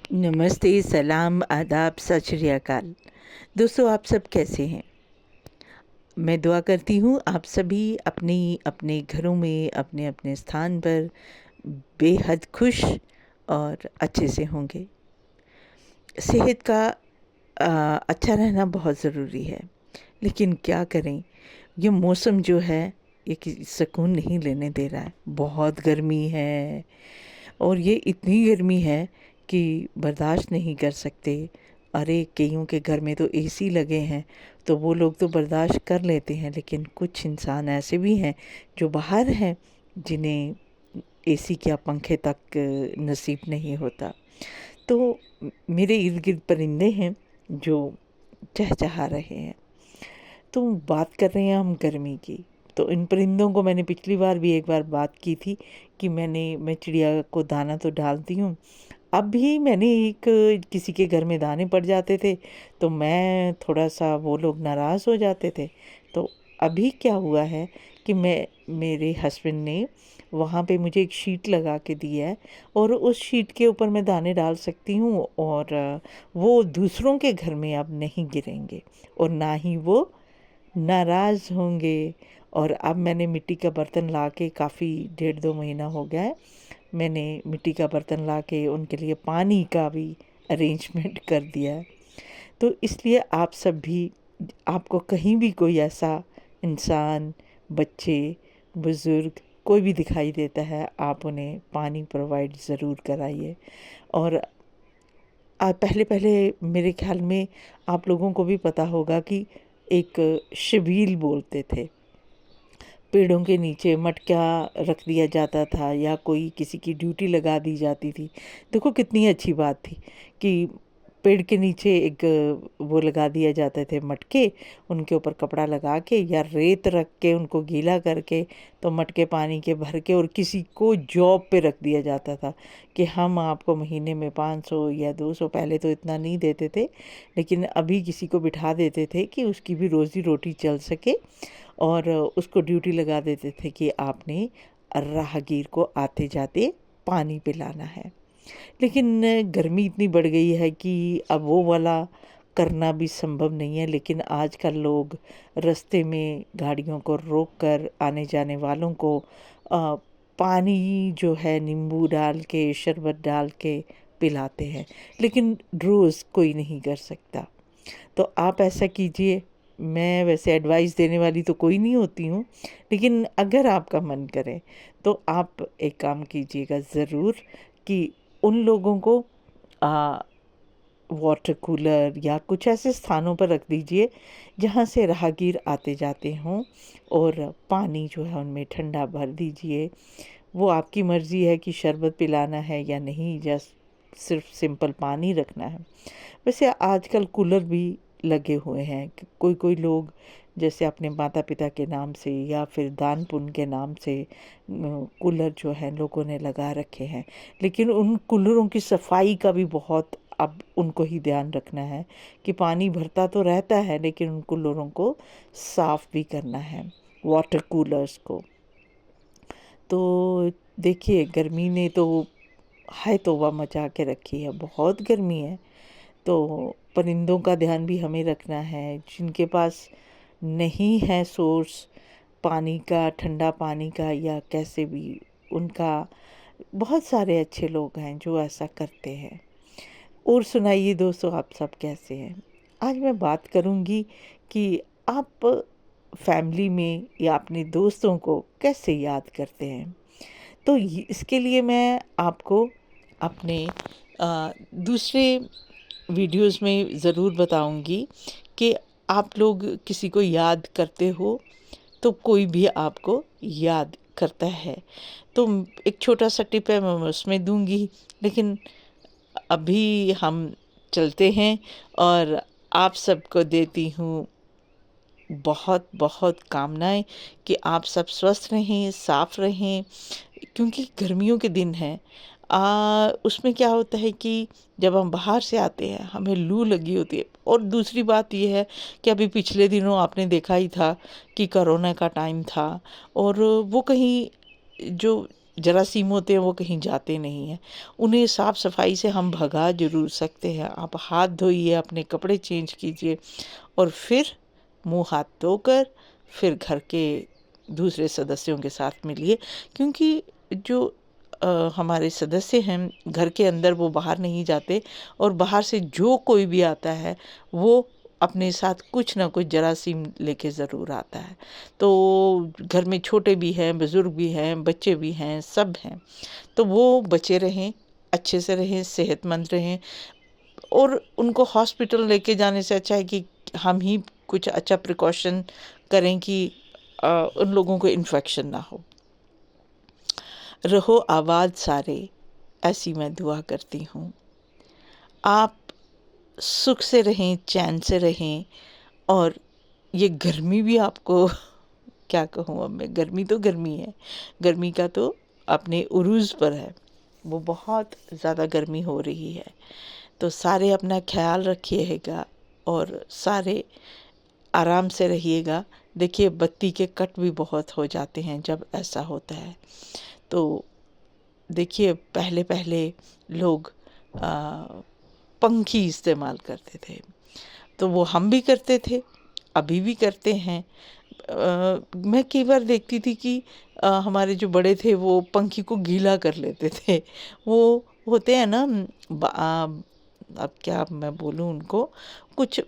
नमस्ते, सलाम, आदाब, सत श्री अकाल। दोस्तों, आप सब कैसे हैं? मैं दुआ करती हूँ आप सभी अपने अपने घरों में, अपने अपने स्थान पर बेहद खुश और अच्छे से होंगे। सेहत का अच्छा रहना बहुत ज़रूरी है, लेकिन क्या करें, ये मौसम जो है ये किसी सुकून नहीं लेने दे रहा है। बहुत गर्मी है और ये इतनी गर्मी है कि बर्दाश्त नहीं कर सकते। अरे कईयों के घर में तो एसी लगे हैं, तो वो लोग तो बर्दाश्त कर लेते हैं, लेकिन कुछ इंसान ऐसे भी हैं जो बाहर हैं, जिन्हें एसी क्या पंखे तक नसीब नहीं होता। तो मेरे इर्द गिर्द परिंदे हैं जो चहचहा रहे हैं। तो बात कर रहे हैं हम गर्मी की। तो इन परिंदों को मैंने पिछली बार भी एक बार बात की थी कि मैं चिड़िया को दाना तो डालती हूँ। अब भी मैंने एक किसी के घर में दाने पड़ जाते थे, तो मैं थोड़ा-सा, वो लोग नाराज़ हो जाते थे। तो अभी क्या हुआ है कि मेरे हस्बैंड ने वहाँ पे मुझे एक शीट लगा के दी है और उस शीट के ऊपर मैं दाने डाल सकती हूँ और वो दूसरों के घर में अब नहीं गिरेंगे और ना ही वो नाराज़ होंगे। और अब मैंने मिट्टी का बर्तन ला के, काफ़ी 1.5-2 महीना हो गया है, मैंने मिट्टी का बर्तन ला के उनके लिए पानी का भी अरेंजमेंट कर दिया है। तो इसलिए आप सब भी, आपको कहीं भी कोई ऐसा इंसान, बच्चे, बुज़ुर्ग कोई भी दिखाई देता है, आप उन्हें पानी प्रोवाइड ज़रूर कराइए। और पहले पहले मेरे ख्याल में आप लोगों को भी पता होगा कि एक शबील बोलते थे। पेड़ों के नीचे मटका रख दिया जाता था या कोई किसी की ड्यूटी लगा दी जाती थी। देखो कितनी अच्छी बात थी कि पेड़ के नीचे एक वो लगा दिया जाते थे मटके, उनके ऊपर कपड़ा लगा के या रेत रख के उनको गीला करके, तो मटके पानी के भर के और किसी को जॉब पे रख दिया जाता था कि हम आपको महीने में 500 या 200, पहले तो इतना नहीं देते थे, लेकिन अभी किसी को बिठा देते थे कि उसकी भी रोज़ी रोटी चल सके। और उसको ड्यूटी लगा देते थे कि आपने राहगीर को आते जाते पानी पिलाना है। लेकिन गर्मी इतनी बढ़ गई है कि अब वो वाला करना भी संभव नहीं है। लेकिन आजकल लोग रास्ते में गाड़ियों को रोक कर आने जाने वालों को पानी जो है नींबू डाल के, शरबत डाल के पिलाते हैं, लेकिन रोज़ कोई नहीं कर सकता। तो आप ऐसा कीजिए। मैं वैसे एडवाइस देने वाली तो कोई नहीं होती हूँ, लेकिन अगर आपका मन करे तो आप एक काम कीजिएगा ज़रूर कि उन लोगों को वाटर कूलर या कुछ ऐसे स्थानों पर रख दीजिए जहाँ से राहगीर आते जाते हों, और पानी जो है उनमें ठंडा भर दीजिए। वो आपकी मर्ज़ी है कि शरबत पिलाना है या नहीं, जस्ट सिर्फ सिंपल पानी रखना है। वैसे आजकल कूलर भी लगे हुए हैं कि कोई कोई लोग जैसे अपने माता पिता के नाम से या फिर दान पुण्य के नाम से कूलर जो है लोगों ने लगा रखे हैं। लेकिन उन कूलरों की सफाई का भी बहुत अब उनको ही ध्यान रखना है कि पानी भरता तो रहता है, लेकिन उन कूलरों को साफ़ भी करना है, वाटर कूलर्स को। तो देखिए, गर्मी ने तो हाय तौबा मचा के रखी है, बहुत गर्मी है। तो परिंदों का ध्यान भी हमें रखना है, जिनके पास नहीं है सोर्स पानी का, ठंडा पानी का या कैसे भी, उनका बहुत सारे अच्छे लोग हैं जो ऐसा करते हैं। और सुनाइए दोस्तों, आप सब कैसे हैं? आज मैं बात करूंगी कि आप फैमिली में या अपने दोस्तों को कैसे याद करते हैं। तो इसके लिए मैं आपको अपने दूसरे वीडियोस में ज़रूर बताऊंगी कि आप लोग किसी को याद करते हो तो कोई भी आपको याद करता है। तो एक छोटा सा टिप है, मैं उसमें दूंगी, लेकिन अभी हम चलते हैं और आप सबको देती हूँ बहुत बहुत कामनाएं कि आप सब स्वस्थ रहें, साफ रहें, क्योंकि गर्मियों के दिन हैं। उसमें क्या होता है कि जब हम बाहर से आते हैं हमें लू लगी होती है। और दूसरी बात यह है कि अभी पिछले दिनों आपने देखा ही था कि कोरोना का टाइम था, और वो कहीं जो जरासीम होते हैं वो कहीं जाते नहीं हैं। उन्हें साफ़ सफाई से हम भगा जरूर सकते हैं। आप हाथ धोइए, अपने कपड़े चेंज कीजिए और फिर मुंह हाथ धोकर फिर घर के दूसरे सदस्यों के साथ मिलिए, क्योंकि जो हमारे सदस्य हैं घर के अंदर वो बाहर नहीं जाते, और बाहर से जो कोई भी आता है वो अपने साथ कुछ ना कुछ जरासीम लेके ज़रूर आता है। तो घर में छोटे भी हैं, बुज़ुर्ग भी हैं, बच्चे भी हैं, सब हैं। तो वो बचे रहें, अच्छे से रहें, सेहतमंद रहें, और उनको हॉस्पिटल लेके जाने से अच्छा है कि हम ही कुछ अच्छा प्रिकॉशन करें कि उन लोगों को इन्फेक्शन ना हो। रहो आबाद सारे, ऐसी मैं दुआ करती हूँ। आप सुख से रहें, चैन से रहें, और ये गर्मी भी आपको क्या कहूँ अब मैं, गर्मी तो गर्मी है, गर्मी का तो अपने उरूज़ पर है, वो बहुत ज़्यादा गर्मी हो रही है। तो सारे अपना ख्याल रखिएगा और सारे आराम से रहिएगा। देखिए बत्ती के कट भी बहुत हो जाते हैं जब ऐसा होता है। तो देखिए पहले पहले लोग पंखी इस्तेमाल करते थे, तो वो हम भी करते थे, अभी भी करते हैं। मैं कई बार देखती थी कि हमारे जो बड़े थे वो पंखी को गीला कर लेते थे। वो होते हैं ना, अब क्या मैं बोलूँ उनको, कुछ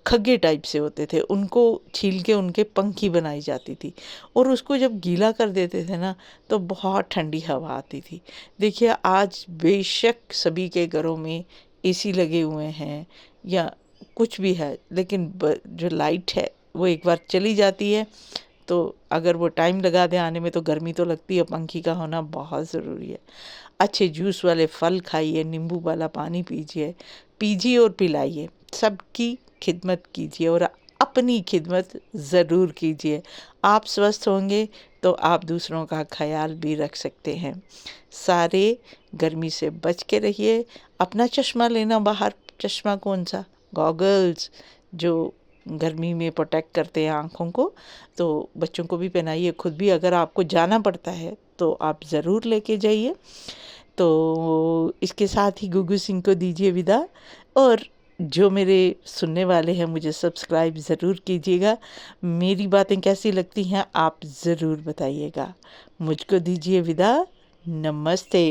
खग्गे टाइप से होते थे, उनको छील के उनके पंखी बनाई जाती थी, और उसको जब गीला कर देते थे ना तो बहुत ठंडी हवा आती थी। देखिए आज बेशक सभी के घरों में एसी लगे हुए हैं या कुछ भी है, लेकिन जो लाइट है वो एक बार चली जाती है, तो अगर वो टाइम लगा दे आने में तो गर्मी तो लगती है। पंखी का होना बहुत ज़रूरी है। अच्छे जूस वाले फल खाइए, नींबू वाला पानी पीजिए, पीजिए और पिलाइए, सबकी खिदमत कीजिए और अपनी खिदमत ज़रूर कीजिए। आप स्वस्थ होंगे तो आप दूसरों का ख्याल भी रख सकते हैं। सारे गर्मी से बच के रहिए। अपना चश्मा लेना बाहर, चश्मा कौन सा, गॉगल्स, जो गर्मी में प्रोटेक्ट करते हैं आँखों को, तो बच्चों को भी पहनाइए, खुद भी अगर आपको जाना पड़ता है तो आप ज़रूर लेके जाइए। तो इसके साथ ही गुगु सिंह को दीजिए विदा, और जो मेरे सुनने वाले हैं मुझे सब्सक्राइब ज़रूर कीजिएगा। मेरी बातें कैसी लगती हैं आप ज़रूर बताइएगा। मुझको दीजिए विदा। नमस्ते।